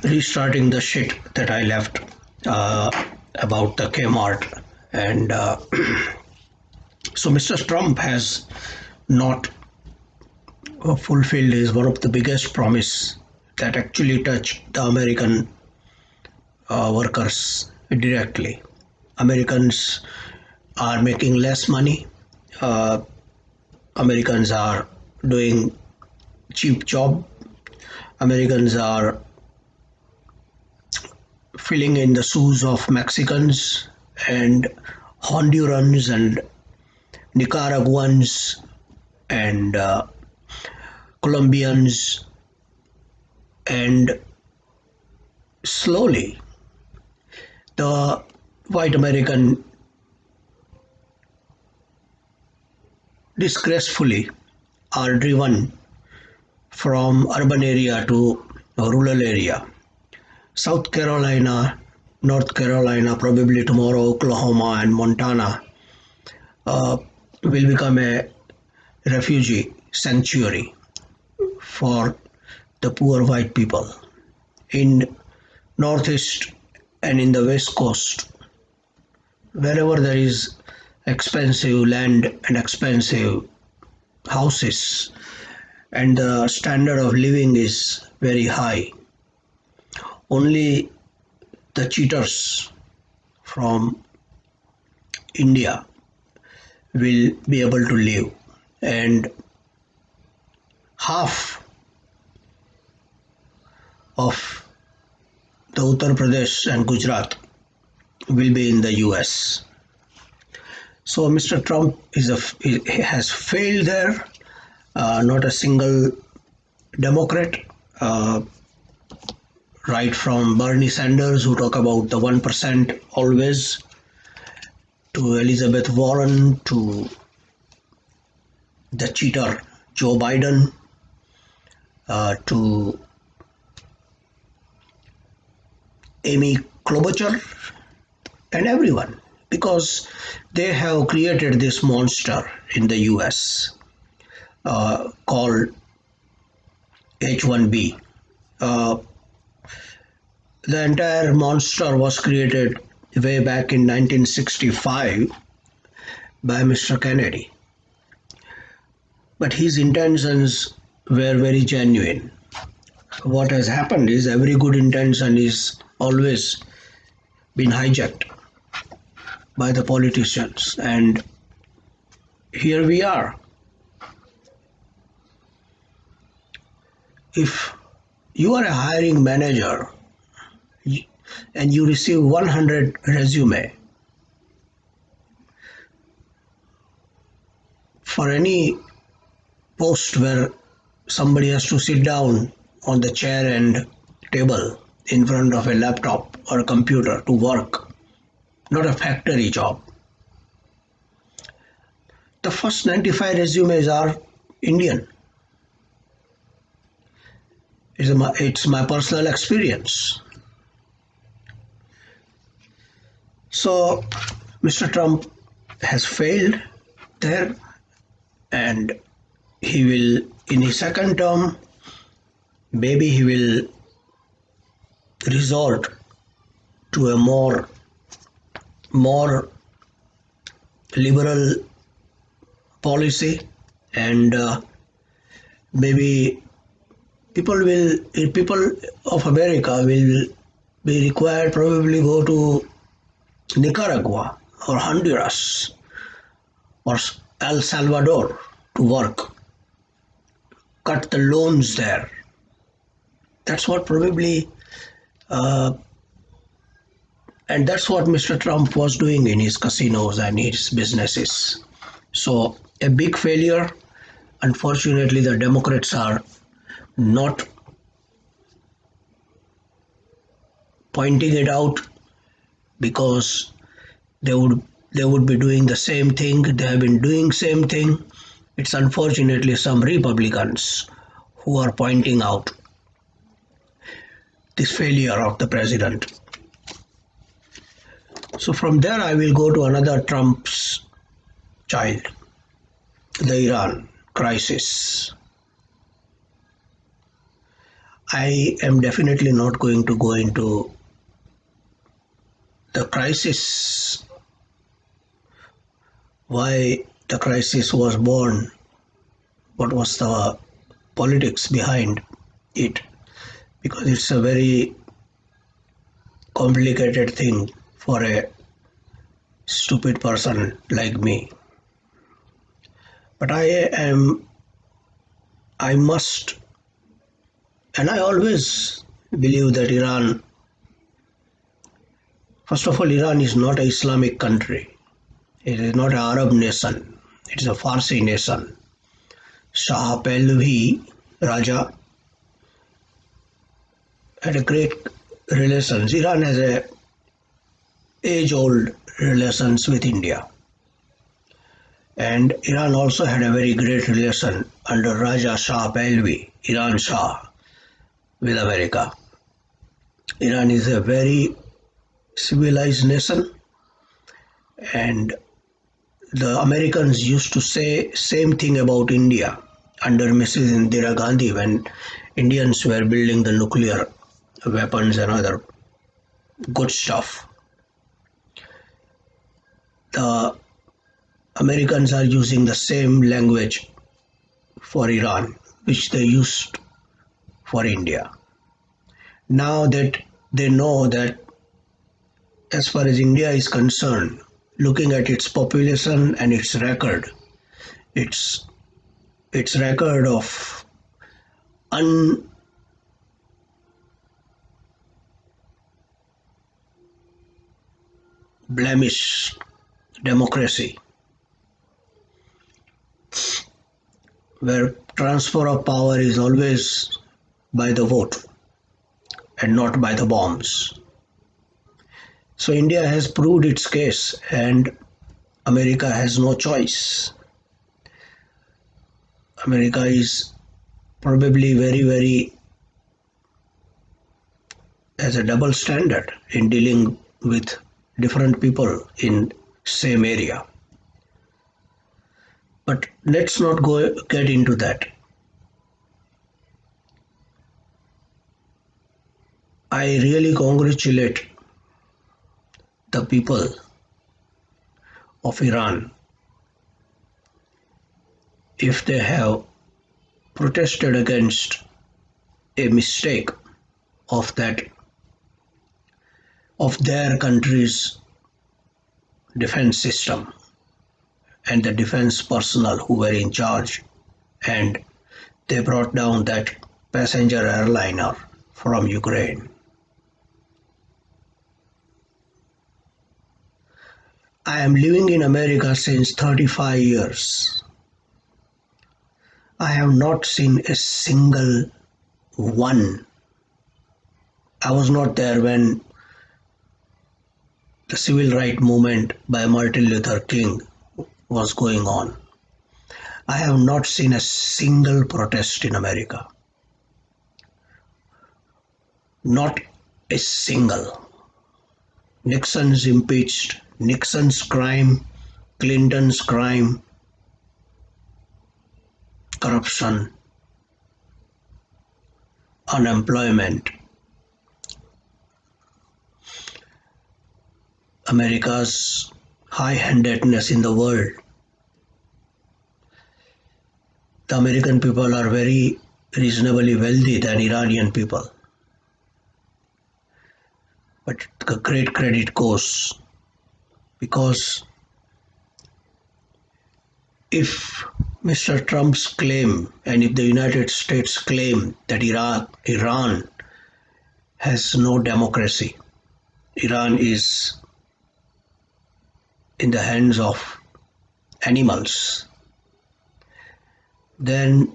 restarting the shit that I left uh, about the Kmart. And so Mr. Trump has not fulfilled his one of the biggest promise that actually touched the American workers directly. Americans are making less money. Uh, Americans are doing cheap job. Americans are filling in the shoes of Mexicans and Hondurans and Nicaraguans and Colombians, and slowly the white American disgracefully are driven from urban area to rural area. South Carolina, North Carolina, probably tomorrow Oklahoma and Montana uh, will become a refugee sanctuary for the poor white people. In Northeast and in the West Coast, wherever there is expensive land and expensive houses and the standard of living is very high, only the cheaters from India will be able to live, and half of the Uttar Pradesh and Gujarat will be in the US. So Mr. Trump has failed there. Not a single Democrat, uh, right from Bernie Sanders, who talk about the 1% always, to Elizabeth Warren, to the cheater Joe Biden, to Amy Klobuchar, and everyone, because they have created this monster in the US called H1B. Uh, the entire monster was created way back in 1965 by Mr. Kennedy. But his intentions were very genuine. What has happened is every good intention is always been hijacked by the politicians, and here we are. If you are a hiring manager and you receive 100 resume for any post where somebody has to sit down on the chair and table in front of a laptop or a computer to work, not a factory job, the first 95 resumes are Indian. It's my personal experience. So Mr. Trump has failed there, and he will, in his second term, maybe he will resort to a more liberal policy, and maybe people of America will be required probably go to Nicaragua or Honduras or El Salvador to work, cut the loans there. That's what probably, and that's what Mr. Trump was doing in his casinos and his businesses. So a big failure. Unfortunately, the Democrats are not pointing it out because they would be doing the same thing. They have been doing same thing. It's unfortunately some Republicans who are pointing out this failure of the president. So from there I will go to another Trump's child, the Iran crisis. I am definitely not going to go into the crisis, why the crisis was born, what was the politics behind it, because it's a very complicated thing for a stupid person like me. But I must, and I always believe that Iran, first of all, Iran is not an Islamic country. It is not an Arab nation. It is a Farsi nation. Shah Pahlavi Raja had a great relations. Iran has a age-old relations with India. And Iran also had a very great relation under Raja Shah Pahlavi, Iran Shah, with America. Iran is a very civilized nation, and the Americans used to say same thing about India under Mrs. Indira Gandhi when Indians were building the nuclear weapons and other good stuff. The Americans are using the same language for Iran which they used for India. Now that they know that as far as India is concerned, looking at its population and its its record of unblemished democracy, where transfer of power is always by the vote and not by the bombs. So India has proved its case and America has no choice. America is probably very has a double standard in dealing with different people in same area. But let's not get into that. I really congratulate the people of Iran if they have protested against a mistake of that of their country's defense system and the defense personnel who were in charge, and they brought down that passenger airliner from Ukraine. I am living in America since 35 years. I have not seen a single one. I was not there when the civil rights movement by Martin Luther King was going on. I have not seen a single protest in America. Not a single. Nixon's impeached, Nixon's crime, Clinton's crime, corruption, unemployment, America's high-handedness in the world. The American people are very reasonably wealthy than Iranian people. But the great credit goes because if Mr. Trump's claim and if the United States claim that Iran has no democracy, Iran is in the hands of animals, then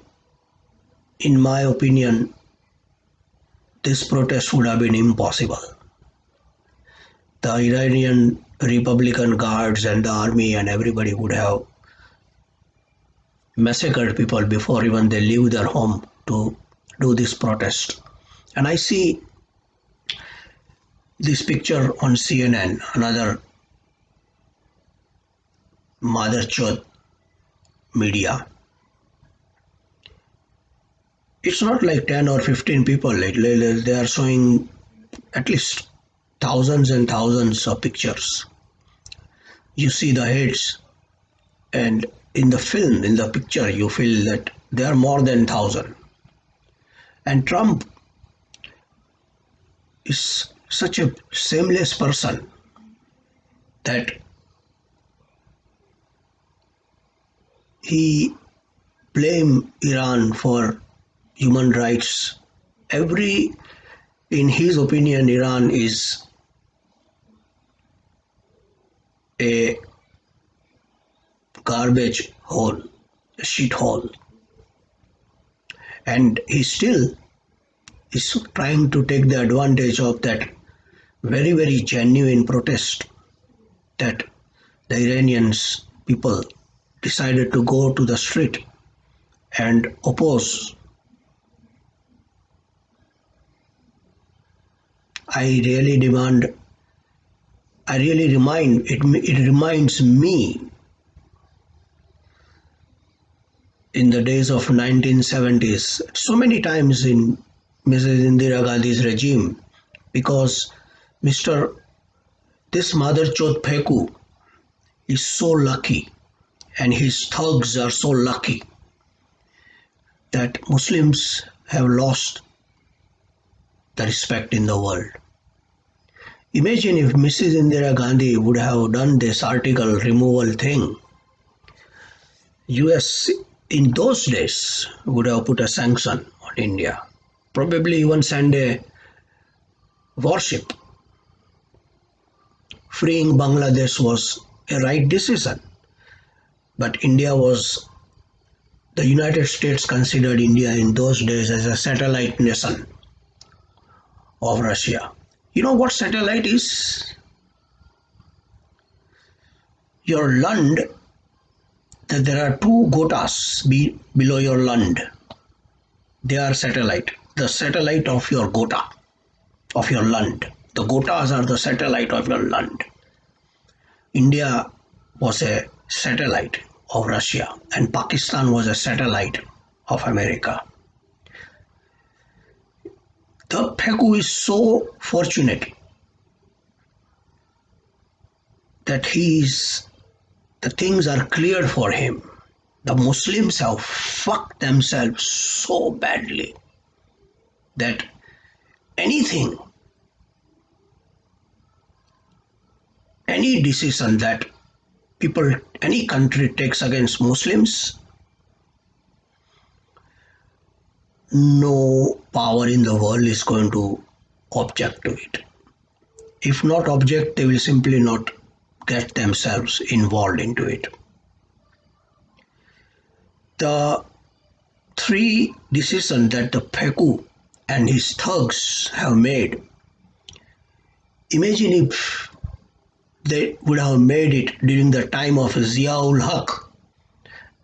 in my opinion, this protest would have been impossible. The Iranian Republican guards and the army and everybody would have massacred people before even they leave their home to do this protest. And I see this picture on CNN, another mother chode media. It's not like 10 or 15 people. They are showing at least thousands and thousands of pictures. You see the heads, and in the film, in the picture, you feel that there are more than 1,000. And Trump is such a shameless person that he blame Iran for human rights. In his opinion, Iran is a garbage hole, a shit hole, and he still is trying to take the advantage of that very, very genuine protest that the Iranians people decided to go to the street and oppose. I really demand, I really remind, it reminds me in the days of 1970s, so many times in Mrs. Indira Gandhi's regime, because Mr. This Mother Chod Pheku is so lucky and his thugs are so lucky that Muslims have lost the respect in the world. Imagine if Mrs. Indira Gandhi would have done this article removal thing. US in those days would have put a sanction on India, probably even send a warship. Freeing Bangladesh was a right decision, but the United States considered India in those days as a satellite nation of Russia. You know what satellite is? Your land, that there are two gotas below your land. They are satellite. The satellite of your gota, of your land. The gotas are the satellite of your land. India was a satellite of Russia and Pakistan was a satellite of America. The Pheku is so fortunate that the things are cleared for him. The Muslims have fucked themselves so badly that anything, any decision that any country takes against Muslims, no power in the world is going to object to it. If not object, they will simply not get themselves involved into it. The three decisions that the Pheku and his thugs have made, imagine if they would have made it during the time of Ziaul Haq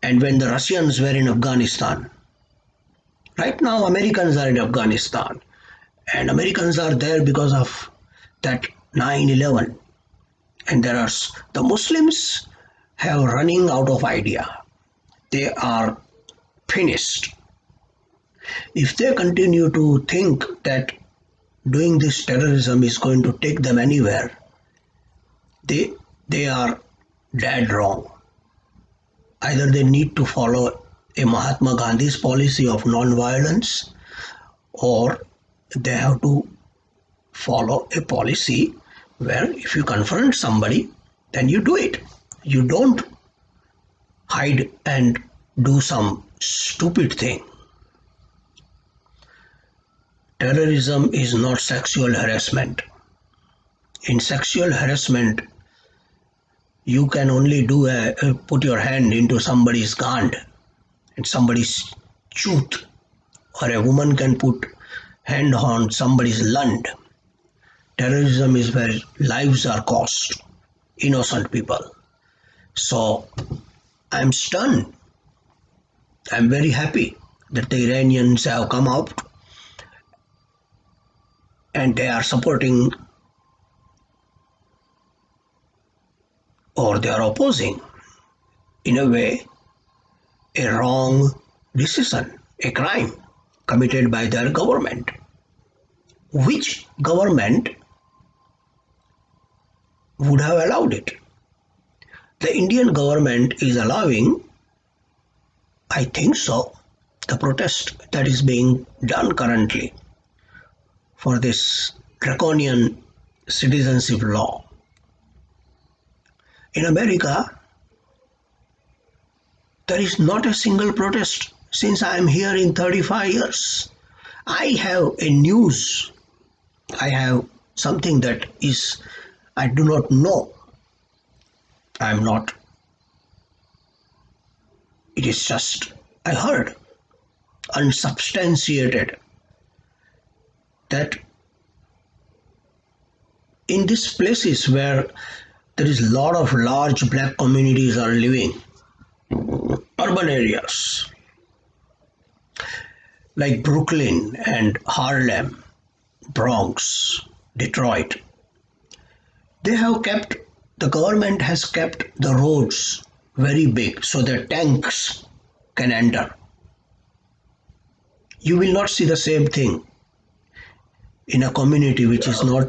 and when the Russians were in Afghanistan. Right now, Americans are in Afghanistan, and Americans are there because of that 9/11. And the Muslims have running out of idea. They are finished. If they continue to think that doing this terrorism is going to take them anywhere, they are dead wrong. Either they need to follow a Mahatma Gandhi's policy of non-violence, or they have to follow a policy where if you confront somebody, then you do it. You don't hide and do some stupid thing. Terrorism is not sexual harassment. In sexual harassment, you can only put your hand into somebody's gland and somebody's tooth, or a woman can put hand on somebody's lung. Terrorism is where lives are cost, innocent people. So I'm stunned. I'm very happy that the Iranians have come out and they are supporting or they are opposing, in a way, a wrong decision, a crime. committed by their government. Which government would have allowed it? The Indian government is allowing, I think so, the protest that is being done currently for this draconian citizenship law. In America, there is not a single protest since I am here in 35 years. I have a news. I have something that is, I do not know. I am not, it is just, I heard, unsubstantiated, that in these places where there is a lot of large black communities are living, urban areas like Brooklyn and Harlem, Bronx, Detroit, they have kept, the government has kept the roads very big so that tanks can enter. You will not see the same thing in a community which is not